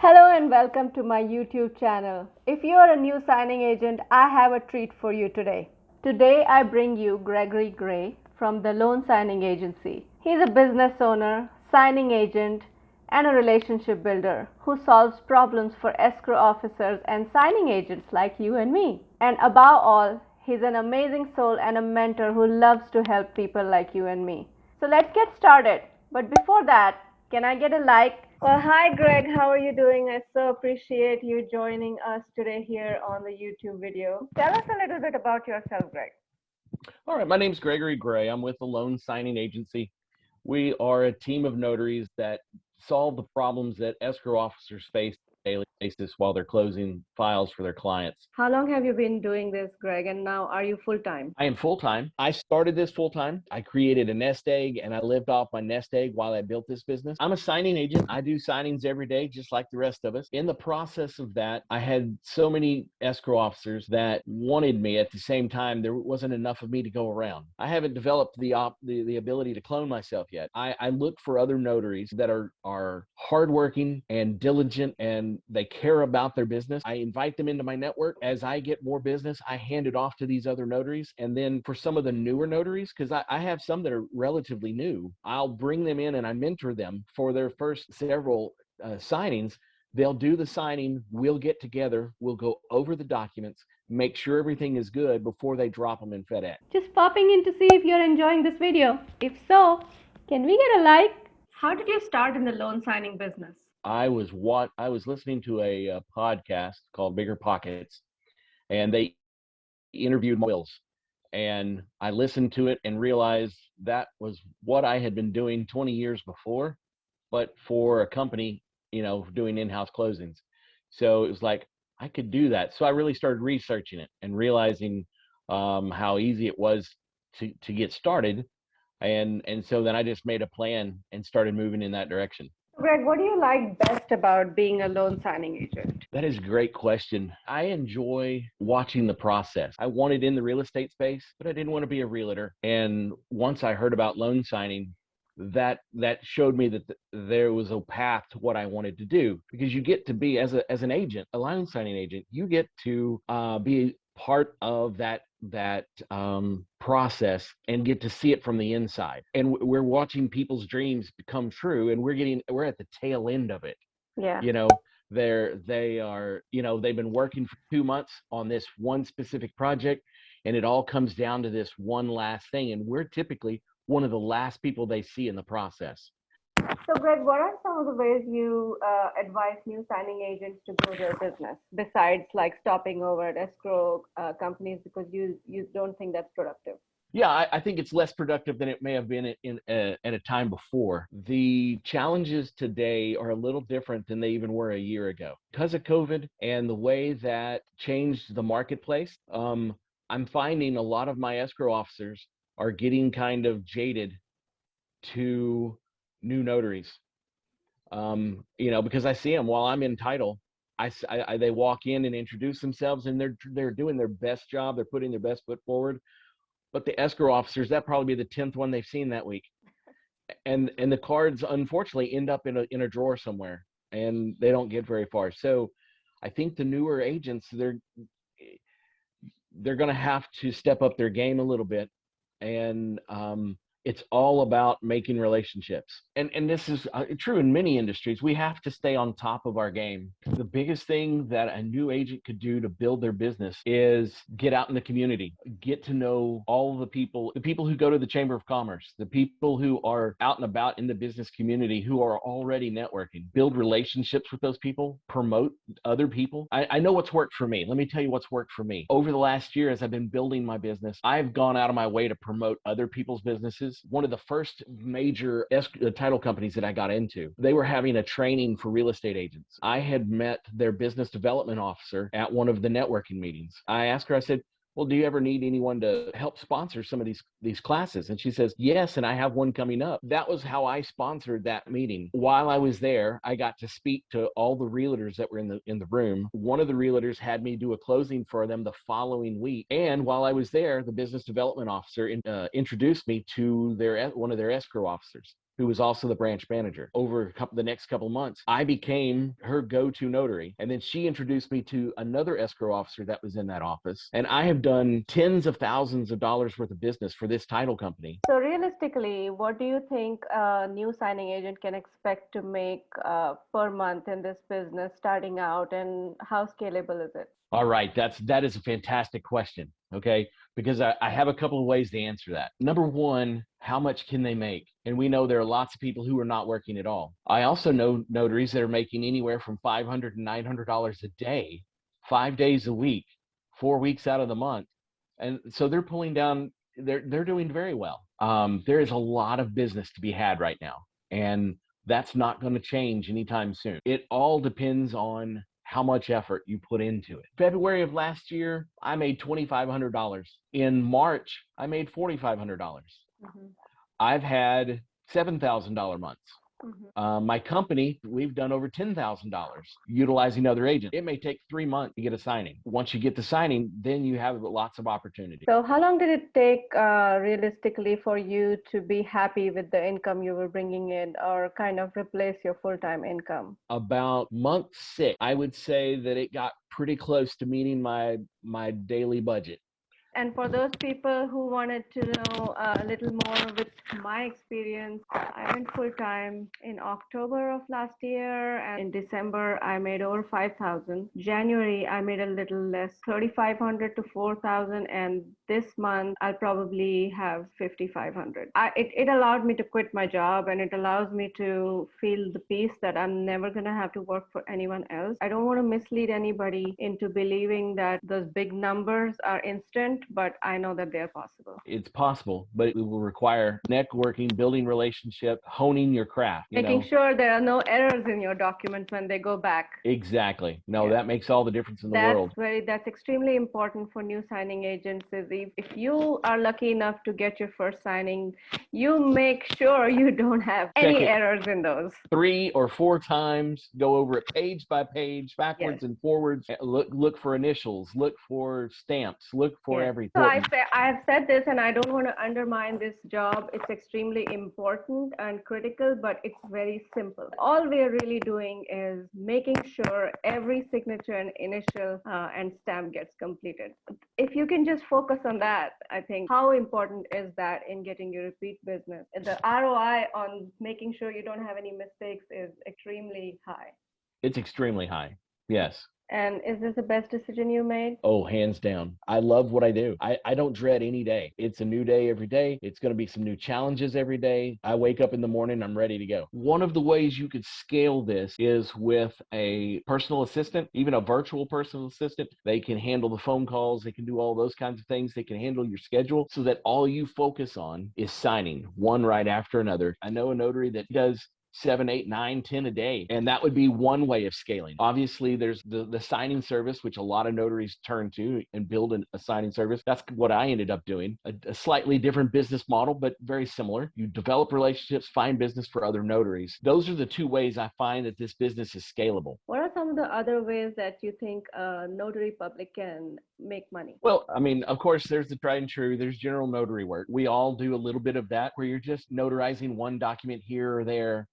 Hello and welcome to my YouTube channel. If you are a new signing agent, I have a treat for you today. Today I bring you Gregory Gray from the Loan Signing Agency. He's a business owner, signing agent, and a relationship builder who solves problems for escrow officers and signing agents like you and me. And above all, he's an amazing soul and a mentor who loves to help people like you and me. So let's get started. But before that, can I get a like? Well, hi Greg, how are you doing? I so appreciate you joining us today here on the YouTube video. Tell us a little bit about yourself, Greg. All right, my name's Gregory Gray. I'm with the Loan Signing Agency. We are a team of notaries that solve the problems that escrow officers face on a daily basis while they're closing files for their clients. How long have you been doing this, Greg? And now are you full-time? I am full-time. I started this full-time. I created a nest egg and I lived off my nest egg while I built this business. I'm a signing agent. I do signings every day, just like the rest of us. In the process of that, I had so many escrow officers that wanted me. At the same time, there wasn't enough of me to go around. I haven't developed the ability to clone myself yet. I look for other notaries that are hardworking and diligent and they care about their business. I invite them into my network. As I get more business, I hand it off to these other notaries. And then for some of the newer notaries, because I have some that are relatively new, I'll bring them in and I mentor them for their first several signings. They'll do the signing, we'll get together, we'll go over the documents, make sure everything is good before they drop them in FedEx. Just popping in to see if you're enjoying this video. If so, can we get a like? How did you start in the loan signing business? I was listening to a podcast called Bigger Pockets, and they interviewed wills, and I listened to it and realized that was what I had been doing 20 years before, but for a company, doing in-house closings. So it was like I could do that. So I really started researching it and realizing how easy it was to get started, and so then I just made a plan and started moving in that direction. Greg, what do you like best about being a loan signing agent? That is a great question. I enjoy watching the process. I wanted in the real estate space, but I didn't want to be a realtor. And once I heard about loan signing, that showed me that there was a path to what I wanted to do, because you get to be as an agent, a loan signing agent, you get to be part of that process and get to see it from the inside. And we're watching people's dreams become true, and we're at the tail end of it. Yeah. They are, they've been working for 2 months on this one specific project, and it all comes down to this one last thing, and we're typically one of the last people they see in the process. So, Greg, what are some of the ways you advise new signing agents to grow their business besides like stopping over at escrow companies because you don't think that's productive? Yeah, I think it's less productive than it may have been at a time before. The challenges today are a little different than they even were a year ago because of COVID and the way that changed the marketplace. I'm finding a lot of my escrow officers are getting kind of jaded to new notaries. Because I see them while I'm in title. They walk in and introduce themselves, and they're doing their best job. They're putting their best foot forward. But the escrow officers, that probably be the 10th one they've seen that week, and the cards unfortunately end up in a drawer somewhere, and they don't get very far. So I think the newer agents, they're going to have to step up their game a little bit, and it's all about making relationships. And this is true in many industries. We have to stay on top of our game. The biggest thing that a new agent could do to build their business is get out in the community, get to know all the people who go to the Chamber of Commerce, the people who are out and about in the business community who are already networking, build relationships with those people, promote other people. I know what's worked for me. Let me tell you what's worked for me. Over the last year, as I've been building my business, I've gone out of my way to promote other people's businesses. One of the first major title companies that I got into, they were having a training for real estate agents. I had met their business development officer at one of the networking meetings. I asked her, I said, well, do you ever need anyone to help sponsor some of these classes? And she says, yes, and I have one coming up. That was how I sponsored that meeting. While I was there, I got to speak to all the realtors that were in the room. One of the realtors had me do a closing for them the following week. And while I was there, the business development officer introduced me to one of their escrow officers. who was also the branch manager. Over the next couple of months, I became her go-to notary. And then she introduced me to another escrow officer that was in that office. And I have done tens of thousands of dollars worth of business for this title company. So realistically, what do you think a new signing agent can expect to make per month in this business starting out, and how scalable is it? All right, that is a fantastic question. Okay, because I have a couple of ways to answer that. Number one, how much can they make? And we know there are lots of people who are not working at all. I also know notaries that are making anywhere from $500 to $900 a day, 5 days a week, 4 weeks out of the month, and so they're pulling down. They're doing very well. There is a lot of business to be had right now, and that's not going to change anytime soon. It all depends on how much effort you put into it. February of last year, I made $2,500. In March, I made $4,500. Mm-hmm. I've had $7,000 months. Mm-hmm. My company, we've done over $10,000 utilizing other agents. It may take 3 months to get a signing. Once you get the signing, then you have lots of opportunity. So how long did it take realistically for you to be happy with the income you were bringing in, or kind of replace your full-time income? About month 6, I would say that it got pretty close to meeting my daily budget. And for those people who wanted to know a little more with my experience, I went full time in October of last year, and in December I made over 5,000. January I made a little less, 3,500 to 4,000, and this month I'll probably have 5,500. It allowed me to quit my job, and it allows me to feel the peace that I'm never gonna have to work for anyone else. I don't want to mislead anybody into believing that those big numbers are instant, but I know that they're possible. It's possible, but it will require networking, building relationship, honing your craft. Making sure there are no errors in your documents when they go back. Exactly. No, Yeah. that makes all the difference in the world. That's extremely important for new signing agents. Is if you are lucky enough to get your first signing, you make sure you don't have any errors in those. 3 or 4 times, go over it page by page, backwards and forwards. Look for initials, look for stamps, look for everything. So I have said this, and I don't want to undermine this job. It's extremely important and critical, but it's very simple. All we're really doing is making sure every signature and initial and stamp gets completed. If you can just focus on that, I think how important is that in getting your repeat business? The ROI on making sure you don't have any mistakes is extremely high. It's extremely high. Yes. And is this the best decision you made? Oh, hands down. I love what I do. I don't dread any day. It's a new day every day. It's going to be some new challenges every day. I wake up in the morning, I'm ready to go. One of the ways you could scale this is with a personal assistant, even a virtual personal assistant. They can handle the phone calls. They can do all those kinds of things. They can handle your schedule so that all you focus on is signing one right after another. I know a notary that does 7, 8, 9, 10 a day. And that would be one way of scaling. Obviously, there's the signing service, which a lot of notaries turn to and build a signing service. That's what I ended up doing. A slightly different business model, but very similar. You develop relationships, find business for other notaries. Those are the 2 ways I find that this business is scalable. What are some of the other ways that you think a notary public can make money? Well, I mean, of course, there's the tried and true. There's general notary work. We all do a little bit of that, where you're just notarizing one document here or there.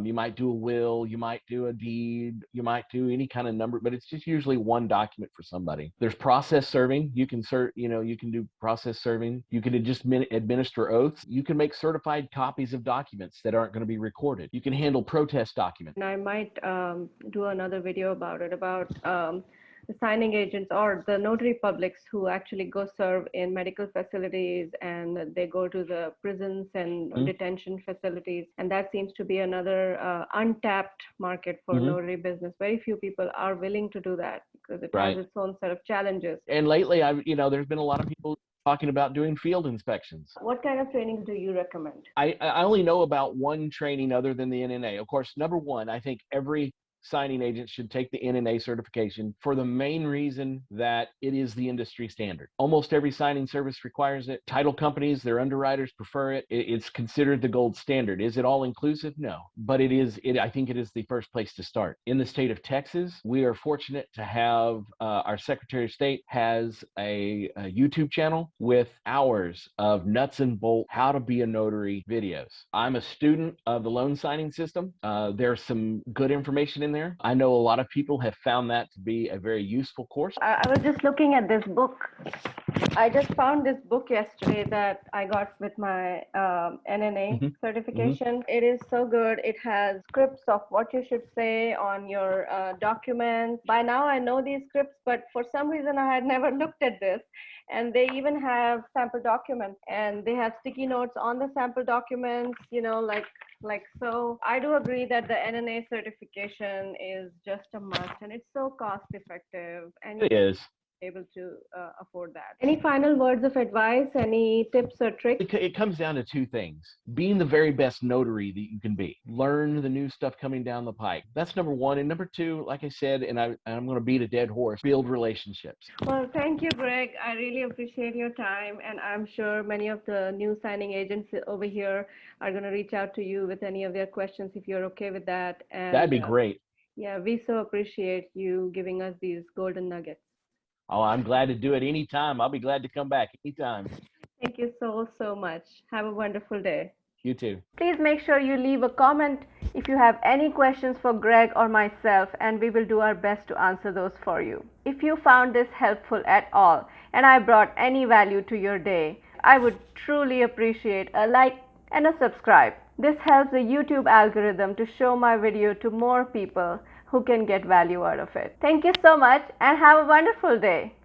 You might do a will, you might do a deed, you might do any kind of number, but it's just usually one document for somebody. There's process serving. You can you can do process serving. You can just administer oaths. You can make certified copies of documents that aren't going to be recorded. You can handle protest documents. And I might do another video about it, about the signing agents or the notary publics who actually go serve in medical facilities, and they go to the prisons and detention facilities. And that seems to be another untapped market for notary business. Very few people are willing to do that because it has its own set of challenges. And lately, there's been a lot of people talking about doing field inspections. What kind of trainings do you recommend? I only know about one training other than the NNA. Of course, number one, I think every signing agents should take the NNA certification for the main reason that it is the industry standard. Almost every signing service requires it. Title companies, their underwriters prefer it. It's considered the gold standard. Is it all inclusive? No, but I think it is the first place to start. In the state of Texas, we are fortunate to have our Secretary of State has a YouTube channel with hours of nuts and bolts how to be a notary videos. I'm a student of the loan signing system. There's some good information in there. I know a lot of people have found that to be a very useful course. I was just looking at this book. I just found this book yesterday that I got with my NNA certification. It is so good. It has scripts of what you should say on your documents. By now I know these scripts, but for some reason I had never looked at this. And they even have sample documents, and they have sticky notes on the sample documents, like so. I do agree that the NNA certification is just a must, and it's so cost effective, and It is able to afford that. Any final words of advice? Any tips or tricks? It comes down to two things. Being the very best notary that you can be. Learn the new stuff coming down the pike. That's number one. And number two, like I said, and I'm going to beat a dead horse, build relationships. Well, thank you, Greg. I really appreciate your time. And I'm sure many of the new signing agents over here are going to reach out to you with any of their questions if you're okay with that. And that'd be great. Yeah, we so appreciate you giving us these golden nuggets. Oh, I'm glad to do it anytime. I'll be glad to come back anytime. Thank you so much. Have a wonderful day. You too. Please make sure you leave a comment if you have any questions for Greg or myself, and we will do our best to answer those for you. If you found this helpful at all and I brought any value to your day, I would truly appreciate a like and a subscribe. This helps the YouTube algorithm to show my video to more people who can get value out of it. Thank you so much and have a wonderful day.